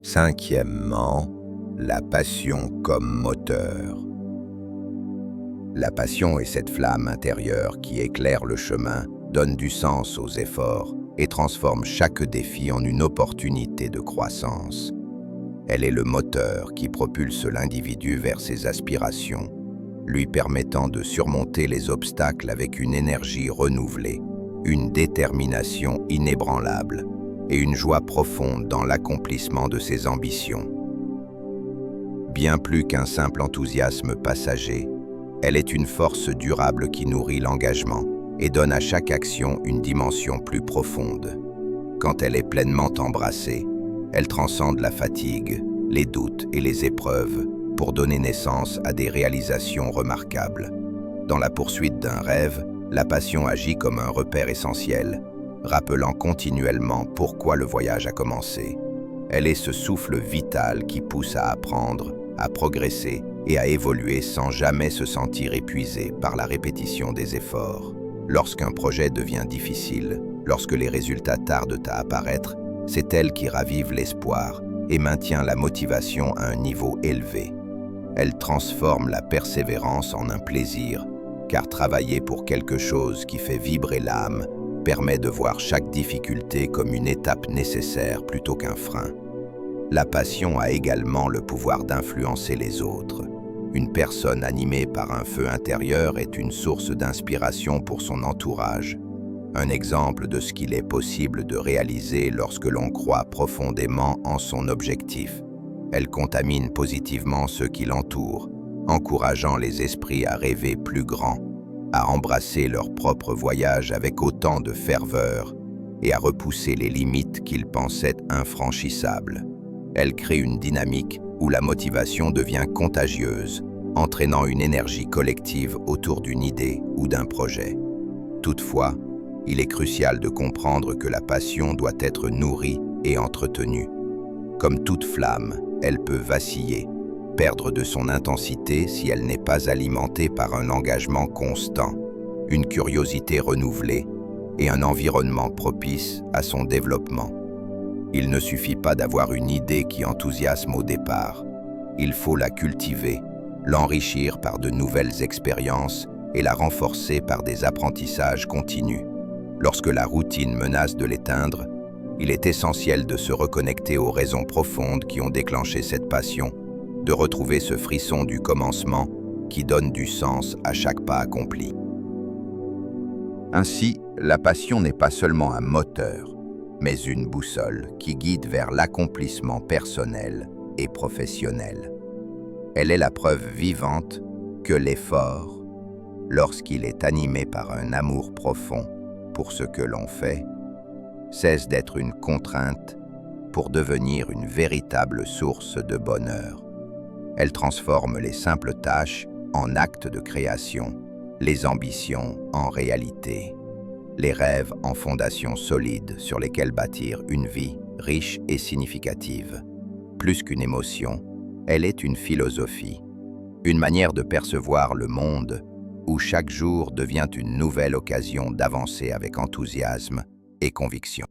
Cinquièmement, la passion comme moteur. La passion est cette flamme intérieure qui éclaire le chemin, donne du sens aux efforts et transforme chaque défi en une opportunité de croissance. Elle est le moteur qui propulse l'individu vers ses aspirations, lui permettant de surmonter les obstacles avec une énergie renouvelée, une détermination inébranlable et une joie profonde dans l'accomplissement de ses ambitions. Bien plus qu'un simple enthousiasme passager, elle est une force durable qui nourrit l'engagement et donne à chaque action une dimension plus profonde. Quand elle est pleinement embrassée, elle transcende la fatigue, les doutes et les épreuves pour donner naissance à des réalisations remarquables. Dans la poursuite d'un rêve, la passion agit comme un repère essentiel, rappelant continuellement pourquoi le voyage a commencé. Elle est ce souffle vital qui pousse à apprendre, à progresser et à évoluer sans jamais se sentir épuisé par la répétition des efforts. Lorsqu'un projet devient difficile, lorsque les résultats tardent à apparaître, c'est elle qui ravive l'espoir et maintient la motivation à un niveau élevé. Elle transforme la persévérance en un plaisir, car travailler pour quelque chose qui fait vibrer l'âme permet de voir chaque difficulté comme une étape nécessaire plutôt qu'un frein. La passion a également le pouvoir d'influencer les autres. Une personne animée par un feu intérieur est une source d'inspiration pour son entourage. Un exemple de ce qu'il est possible de réaliser lorsque l'on croit profondément en son objectif. Elle contamine positivement ceux qui l'entourent, encourageant les esprits à rêver plus grand, à embrasser leur propre voyage avec autant de ferveur et à repousser les limites qu'ils pensaient infranchissables. Elle crée une dynamique où la motivation devient contagieuse, entraînant une énergie collective autour d'une idée ou d'un projet. Toutefois, il est crucial de comprendre que la passion doit être nourrie et entretenue. Comme toute flamme, elle peut vaciller, perdre de son intensité si elle n'est pas alimentée par un engagement constant, une curiosité renouvelée et un environnement propice à son développement. Il ne suffit pas d'avoir une idée qui enthousiasme au départ. Il faut la cultiver, l'enrichir par de nouvelles expériences et la renforcer par des apprentissages continus. Lorsque la routine menace de l'éteindre, il est essentiel de se reconnecter aux raisons profondes qui ont déclenché cette passion, de retrouver ce frisson du commencement qui donne du sens à chaque pas accompli. Ainsi, la passion n'est pas seulement un moteur, mais une boussole qui guide vers l'accomplissement personnel et professionnel. Elle est la preuve vivante que l'effort, lorsqu'il est animé par un amour profond pour ce que l'on fait, cesse d'être une contrainte pour devenir une véritable source de bonheur. Elle transforme les simples tâches en actes de création, les ambitions en réalité, les rêves en fondations solides sur lesquelles bâtir une vie riche et significative. Plus qu'une émotion, elle est une philosophie, une manière de percevoir le monde où chaque jour devient une nouvelle occasion d'avancer avec enthousiasme et conviction.